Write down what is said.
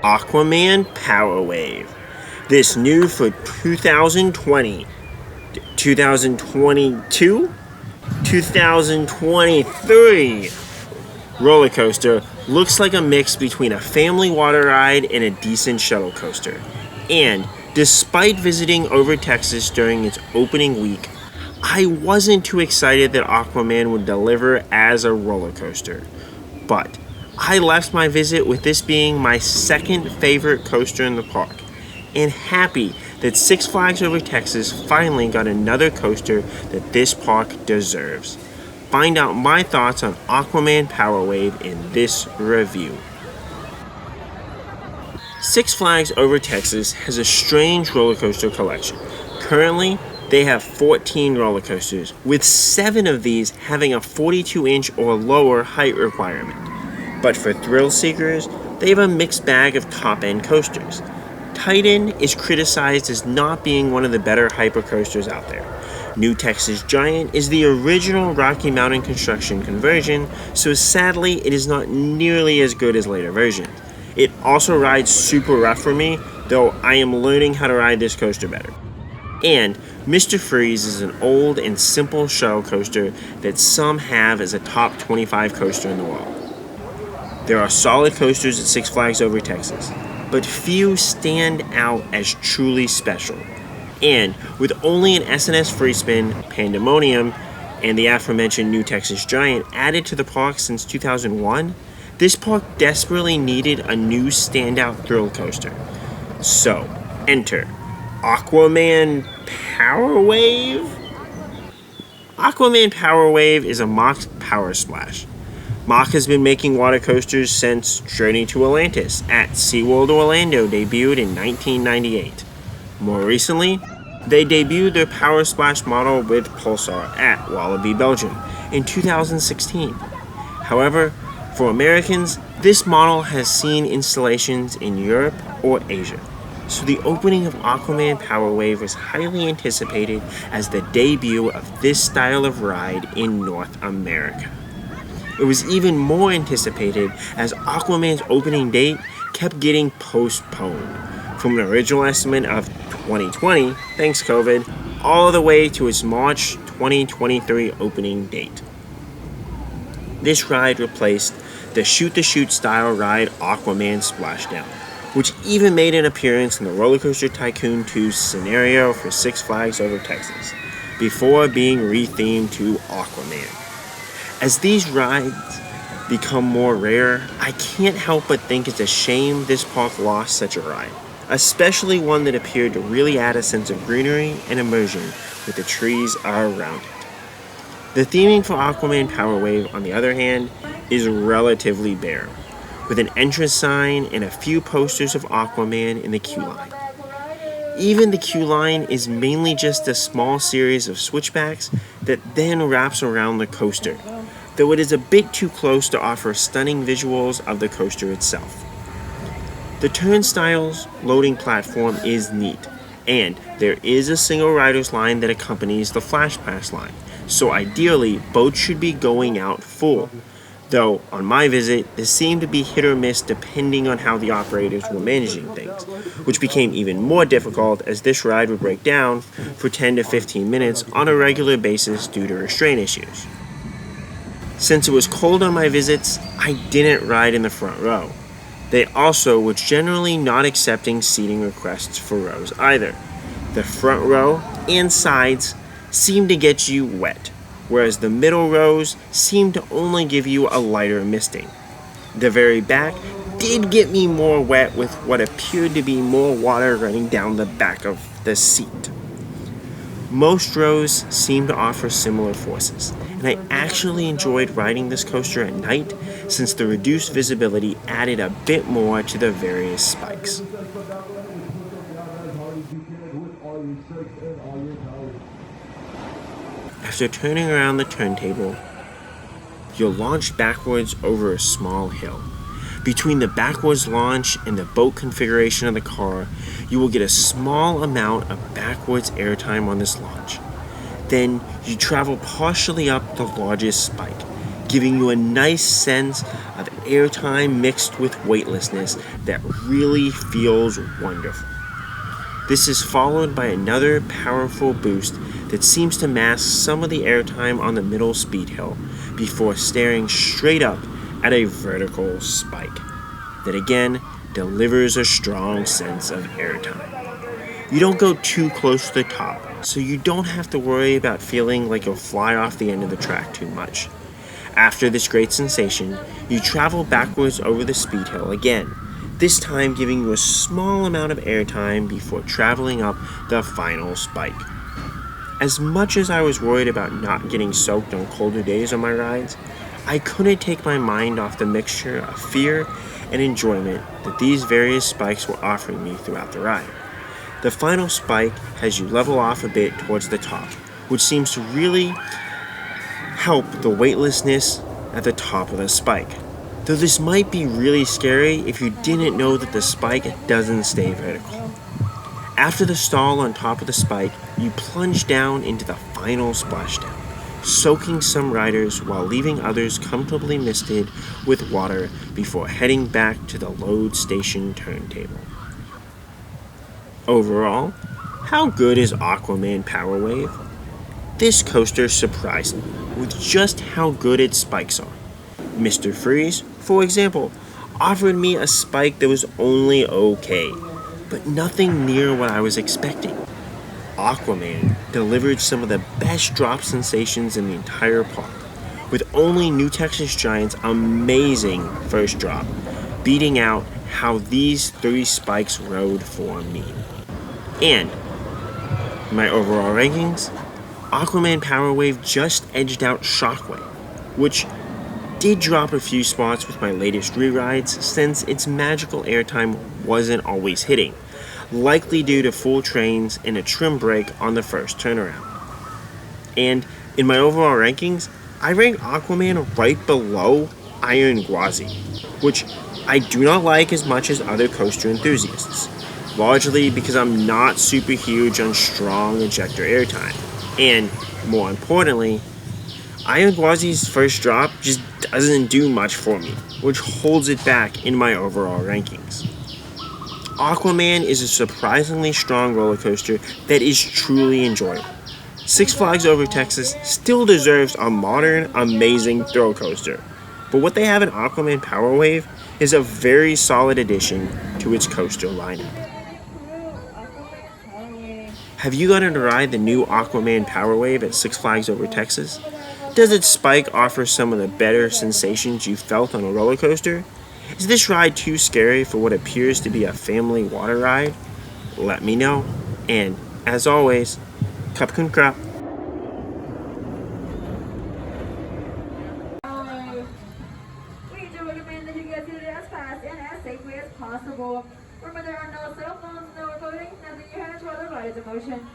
Aquaman Powerwave. This new for 2020, 2022, 2023 roller coaster looks like a mix between a family water ride and a decent shuttle coaster. And despite visiting over Texas during its opening week, I wasn't too excited that Aquaman would deliver as a roller coaster. But I left my visit with this being my second favorite coaster in the park, and happy that Six Flags Over Texas finally got another coaster that this park deserves. Find out my thoughts on Aquaman Powerwave in this review. Six Flags Over Texas has a strange roller coaster collection. Currently, they have 14 roller coasters, with 7 of these having a 42-inch or lower height requirement. But for thrill seekers, they have a mixed bag of top-end coasters. Titan is criticized as not being one of the better hypercoasters out there. New Texas Giant is the original Rocky Mountain construction conversion, so sadly it is not nearly as good as later versions. It also rides super rough for me, though I am learning how to ride this coaster better. And Mr. Freeze is an old and simple shuttle coaster that some have as a top 25 coaster in the world. There are solid coasters at Six Flags Over Texas, but few stand out as truly special. And with only an SNS free spin, Pandemonium, and the aforementioned New Texas Giant added to the park since 2001, this park desperately needed a new standout thrill coaster. So, enter Aquaman Powerwave? Aquaman Powerwave is a Mack power splash. Mack has been making water coasters since Journey to Atlantis at SeaWorld Orlando debuted in 1998. More recently, they debuted their Power Splash model with Pulsar at Walibi, Belgium in 2016. However, for Americans, this model has seen installations in Europe or Asia. So the opening of Aquaman Powerwave was highly anticipated as the debut of this style of ride in North America. It was even more anticipated as Aquaman's opening date kept getting postponed, from an original estimate of 2020, thanks COVID, all the way to its March 2023 opening date. This ride replaced the shoot-the-chute style ride Aquaman Splashdown, which even made an appearance in the Roller Coaster Tycoon 2 scenario for Six Flags Over Texas, before being rethemed to Aquaman. As these rides become more rare, I can't help but think it's a shame this park lost such a ride, especially one that appeared to really add a sense of greenery and immersion with the trees around it. The theming for Aquaman Powerwave, on the other hand, is relatively bare, with an entrance sign and a few posters of Aquaman in the queue line. Even the queue line is mainly just a small series of switchbacks that then wraps around the coaster, though it is a bit too close to offer stunning visuals of the coaster itself. The turnstiles loading platform is neat, and there is a single rider's line that accompanies the Flash Pass line, so ideally both should be going out full. Though, on my visit, this seemed to be hit or miss depending on how the operators were managing things, which became even more difficult as this ride would break down for 10 to 15 minutes on a regular basis due to restraint issues. Since it was cold on my visits, I didn't ride in the front row. They also were generally not accepting seating requests for rows either. The front row and sides seemed to get you wet, whereas the middle rows seemed to only give you a lighter misting. The very back did get me more wet with what appeared to be more water running down the back of the seat. Most rows seem to offer similar forces, and I actually enjoyed riding this coaster at night since the reduced visibility added a bit more to the various spikes. After turning around the turntable, you'll launch backwards over a small hill. Between the backwards launch and the boat configuration of the car, you will get a small amount of backwards airtime on this launch. Then you travel partially up the largest spike, giving you a nice sense of airtime mixed with weightlessness that really feels wonderful. This is followed by another powerful boost that seems to mask some of the airtime on the middle speed hill before staring straight up at a vertical spike that again delivers a strong sense of airtime. You don't go too close to the top, so you don't have to worry about feeling like you'll fly off the end of the track too much. After this great sensation, you travel backwards over the speed hill again, this time giving you a small amount of airtime before traveling up the final spike. As much as I was worried about not getting soaked on colder days on my rides, I couldn't take my mind off the mixture of fear and enjoyment that these various spikes were offering me throughout the ride. The final spike has you level off a bit towards the top, which seems to really help the weightlessness at the top of the spike. Though this might be really scary if you didn't know that the spike doesn't stay vertical. After the stall on top of the spike, you plunge down into the final splashdown, soaking some riders while leaving others comfortably misted with water before heading back to the load station turntable. Overall, how good is Aquaman Powerwave? This coaster surprised me with just how good its spikes are. Mr. Freeze, for example, offered me a spike that was only okay, but nothing near what I was expecting. Aquaman delivered some of the best drop sensations in the entire park, with only New Texas Giant's amazing first drop beating out how these 3 spikes rode for me. And my overall rankings, Aquaman Powerwave just edged out Shockwave, which did drop a few spots with my latest re-rides since its magical airtime wasn't always hitting, likely due to full trains and a trim break on the first turnaround. And in my overall rankings, I ranked Aquaman right below Iron Gwazi, which I do not like as much as other coaster enthusiasts, largely because I'm not super huge on strong ejector airtime, and more importantly, Iron Gwazi's first drop just doesn't do much for me, which holds it back in my overall rankings. Aquaman is a surprisingly strong roller coaster that is truly enjoyable. Six Flags Over Texas still deserves a modern, amazing thrill coaster, but what they have in Aquaman Powerwave is a very solid addition to its coaster lineup. Have you gotten to ride the new Aquaman Powerwave at Six Flags Over Texas? Does its spike offer some of the better sensations you felt on a roller coaster? Is this ride too scary for what appears to be a family water ride? Let me know. And, as always, Kapkun Krap. We do recommend that you get to it as fast and as safely as possible. Remember, there are no cell phones, no recording, nothing in your hands while the ride is in motion.